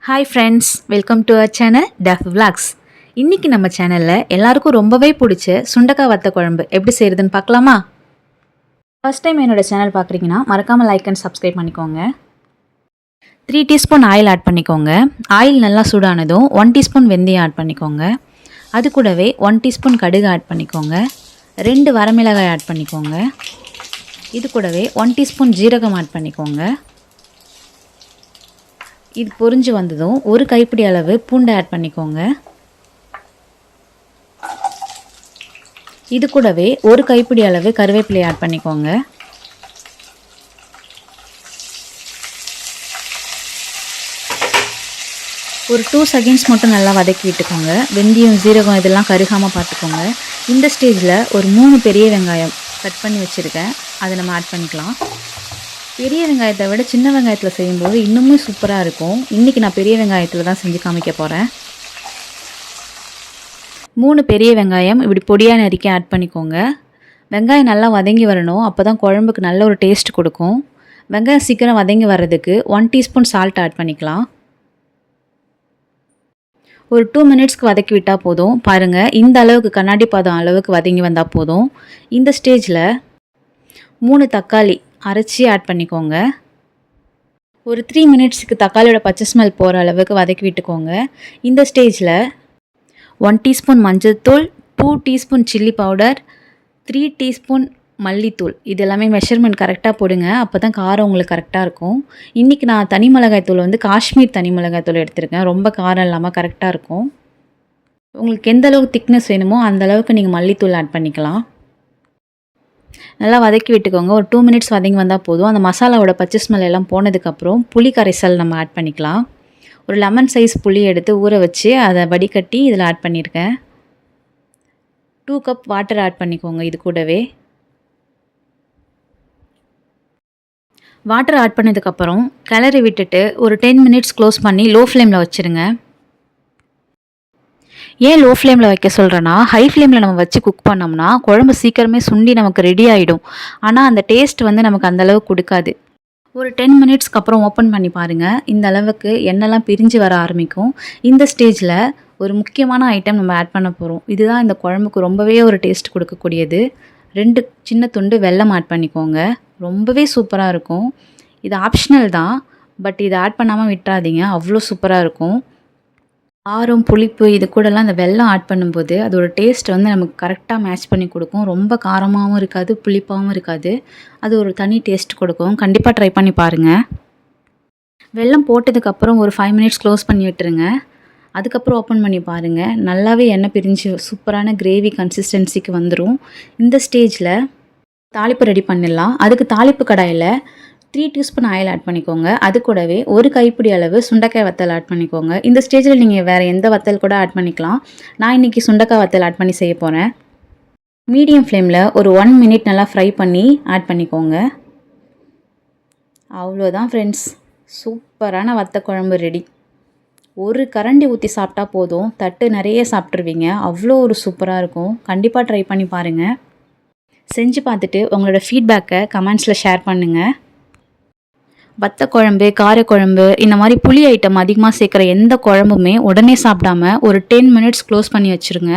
Hi friends, welcome to our channel tough vlogs. இன்றைக்கி நம்ம சேனலில் எல்லாருக்கும் ரொம்பவே பிடிச்ச சுண்டக்காய் வத்த குழம்பு எப்படி செய்கிறதுன்னு பார்க்கலாமா? ஃபஸ்ட் டைம் என்னோடய சேனல் பார்க்குறீங்கன்னா மறக்காமல் லைக் அண்ட் சப்ஸ்கிரைப் பண்ணிக்கோங்க. 3 டீஸ்பூன் ஆயில் ஆட் பண்ணிக்கோங்க. ஆயில் நல்லா சூடானதும் 1 டீஸ்பூன் வெந்தயம் ஆட் பண்ணிக்கோங்க. அது கூடவே 1 டீஸ்பூன் கடுகு ஆட் பண்ணிக்கோங்க. 2 வரமிளகாய் ஆட் பண்ணிக்கோங்க. இது கூடவே 1 டீஸ்பூன் ஜீரகம் ஆட் பண்ணிக்கோங்க. இது பொரிஞ்சு வந்ததும் ஒரு கைப்பிடி அளவு பூண்டை ஆட் பண்ணிக்கோங்க. இது கூடவே ஒரு கைப்பிடி அளவு கருவேப்பிலை ஆட் பண்ணிக்கோங்க. ஒரு 2 செகண்ட்ஸ் மட்டும் நல்லா வதக்கி விட்டுக்கோங்க. வெந்தயம் ஜீரகம் இதெல்லாம் கருகாமல் பார்த்துக்கோங்க. இந்த ஸ்டேஜில் ஒரு 3 பெரிய வெங்காயம் கட் பண்ணி வச்சுருக்கேன், அதை நம்ம ஆட் பண்ணிக்கலாம். பெரிய வெங்காயத்தை விட சின்ன வெங்காயத்தில் செய்யும்போது இன்னமும் சூப்பராக இருக்கும். இன்றைக்கி நான் பெரிய வெங்காயத்தில் தான் செஞ்சு காமிக்க போகிறேன். 3 பெரிய வெங்காயம் இப்படி பொடியாக நறுக்கி ஆட் பண்ணிக்கோங்க. வெங்காயம் நல்லா வதங்கி வரணும், அப்போ தான் குழம்புக்கு நல்ல ஒரு டேஸ்ட் கொடுக்கும். வெங்காயம் சீக்கிரம் வதங்கி வர்றதுக்கு 1 டீஸ்பூன் சால்ட் ஆட் பண்ணிக்கலாம். ஒரு 2 மினிட்ஸ்க்கு வதக்கி விட்டால் போதும். பாருங்கள், இந்த அளவுக்கு கண்ணாடி பாதம் அளவுக்கு வதங்கி வந்தால் போதும். இந்த ஸ்டேஜில் 3 தக்காளி அரைச்சி ஆட் பண்ணிக்கோங்க. ஒரு 3 மினிட்ஸுக்கு தக்காளியோட பச்சை ஸ்மெல் போகிற அளவுக்கு வதக்கி விட்டுக்கோங்க. இந்த ஸ்டேஜில் 1 டீஸ்பூன் மஞ்சள்தூள், 2 டீஸ்பூன் சில்லி பவுடர், 3 டீஸ்பூன் மல்லித்தூள், இது எல்லாமே மெஷர்மெண்ட் கரெக்டாக போடுங்க, அப்போ தான் காரம் உங்களுக்கு கரெக்டாக இருக்கும். இன்றைக்கி நான் தனி மிளகாய்த்தூள் காஷ்மீர் தனி மிளகாய்த்தூள் எடுத்திருக்கேன். ரொம்ப காரம் இல்லாமல் கரெக்டாக இருக்கும். உங்களுக்கு எந்த அளவுக்கு திக்னஸ் வேணுமோ அந்த அளவுக்கு நீங்கள் மல்லித்தூள் ஆட் பண்ணிக்கலாம். நல்லா வதக்கி விட்டுக்கோங்க. ஒரு 2 மினிட்ஸ் வதங்கி வந்தால் போதும். அந்த மசாலாவோட பச்சை ஸ்மெல் எல்லாம் போனதுக்கப்புறம் புளி கரைசல் நம்ம ஆட் பண்ணிக்கலாம். ஒரு லெமன் சைஸ் புளி எடுத்து ஊற வச்சு அதை வடிகட்டி இதில் ஆட் பண்ணியிருக்கேன். 2 கப் வாட்டர் ஆட் பண்ணிக்கோங்க. இது கூடவே வாட்டர் ஆட் பண்ணதுக்கப்புறம் கிளறி விட்டுட்டு ஒரு 10 மினிட்ஸ் க்ளோஸ் பண்ணி லோ ஃப்ளேமில் வச்சுருங்க. ஏன் லோ ஃப்ளேமில் வைக்க சொல்கிறேன்னா, ஹை ஃப்ளேமில் நம்ம வச்சு குக் பண்ணோம்னா குழம்பு சீக்கிரமே சுண்டி நமக்கு ரெடி ஆகிடும். ஆனால் அந்த டேஸ்ட் நமக்கு அந்தளவுக்கு கொடுக்காது. ஒரு 10 மினிட்ஸ்க்கு அப்புறம் ஓப்பன் பண்ணி பாருங்கள். இந்த அளவுக்கு எண்ணெய்லாம் பிரிஞ்சு வர ஆரம்பிக்கும். இந்த ஸ்டேஜில் ஒரு முக்கியமான ஐட்டம் நம்ம ஆட் பண்ண போகிறோம். இதுதான் இந்த குழம்புக்கு ரொம்பவே ஒரு டேஸ்ட் கொடுக்கக்கூடியது. 2 சின்ன துண்டு வெல்லம் ஆட் பண்ணிக்கோங்க. ரொம்பவே சூப்பராக இருக்கும். இது ஆப்ஷனல் தான், பட் இதை ஆட் பண்ணாமல் விட்டுறாதீங்க, அவ்வளோ சூப்பராக இருக்கும். காரம் புளிப்பு இது கூடலாம் அந்த வெல்லம் ஆட் பண்ணும்போது அதோட டேஸ்ட் நமக்கு கரெக்டாக மேட்ச் பண்ணி கொடுக்கும். ரொம்ப காரமாகவும் இருக்காது, புளிப்பாகவும் இருக்காது. அது ஒரு தனி டேஸ்ட் கொடுக்கும். கண்டிப்பாக ட்ரை பண்ணி பாருங்கள். வெல்லம் போட்டதுக்கப்புறம் ஒரு 5 மினிட்ஸ் க்ளோஸ் பண்ணி விட்டுருங்க. அதுக்கப்புறம் ஓப்பன் பண்ணி பாருங்கள். நல்லாவே எண்ணெய் பிரிஞ்சு சூப்பரான கிரேவி கன்சிஸ்டன்சிக்கு வந்துடும். இந்த ஸ்டேஜில் தாளிப்பு ரெடி பண்ணிடலாம். அதுக்கு தாளிப்பு கடாயில் 3 டீஸ்பூன் ஆயில் ஆட் பண்ணிக்கோங்க. அது கூடவே ஒரு கைப்பிடி அளவு சுண்டைக்காய் வத்தல் ஆட் பண்ணிக்கோங்க. இந்த ஸ்டேஜில் நீங்கள் வேறு எந்த வத்தல் கூட ஆட் பண்ணிக்கலாம். நான் இன்றைக்கி சுண்டைக்காய் வத்தல் ஆட் பண்ணி செய்ய போகிறேன். மீடியம் ஃப்ளேமில் ஒரு 1 மினிட் நல்லா ஃப்ரை பண்ணி ஆட் பண்ணிக்கோங்க. அவ்வளோதான் ஃப்ரெண்ட்ஸ், சூப்பரான வத்த குழம்பு ரெடி. ஒரு கரண்டி ஊற்றி சாப்பிட்டா போதும், தட்டு நிறைய சாப்பிட்ருவீங்க. அவ்வளோ ஒரு சூப்பராக இருக்கும். கண்டிப்பாக ட்ரை பண்ணி பாருங்கள். செஞ்சு பார்த்துட்டு உங்களோட ஃபீட்பேக்கை கமெண்ட்ஸில் ஷேர் பண்ணுங்கள். வத்த குழம்பு, காரக்குழம்பு, இந்த மாதிரி புளி ஐட்டம் அதிகமாக சேர்க்குற எந்த குழம்புமே உடனே சாப்பிடாம ஒரு 10 மினிட்ஸ் க்ளோஸ் பண்ணி வச்சுருங்க.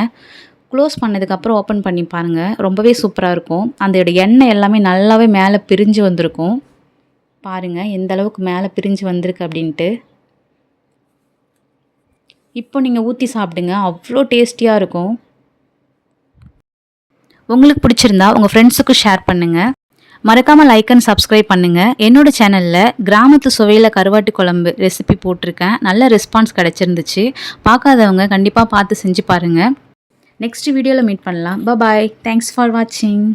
க்ளோஸ் பண்ணதுக்கப்புறம் ஓப்பன் பண்ணி பாருங்கள். ரொம்பவே சூப்பராக இருக்கும். அந்த எண்ணெய் எல்லாமே நல்லாவே மேலே பிரிஞ்சு வந்திருக்கும். பாருங்கள் எந்த அளவுக்கு மேலே பிரிஞ்சு வந்திருக்கு அப்படின்ட்டு. இப்போ நீங்கள் ஊற்றி சாப்பிடுங்க, அவ்வளோ டேஸ்டியாக இருக்கும். உங்களுக்கு பிடிச்சிருந்தா உங்கள் ஃப்ரெண்ட்ஸுக்கு ஷேர் பண்ணுங்கள். மறக்காமல் லைக் அண்ட் சப்ஸ்கிரைப் பண்ணுங்கள். என்னோட சேனலில் கிராமத்து சுவையில் கருவாட்டு குழம்பு ரெசிபி போட்டிருக்கேன். நல்ல ரெஸ்பான்ஸ் கிடச்சிருந்துச்சு. பார்க்காதவங்க கண்டிப்பாக பார்த்து செஞ்சு பாருங்கள். நெக்ஸ்ட் வீடியோவில் மீட் பண்ணலாம். பாய். தேங்க்ஸ் ஃபார் வாட்சிங்.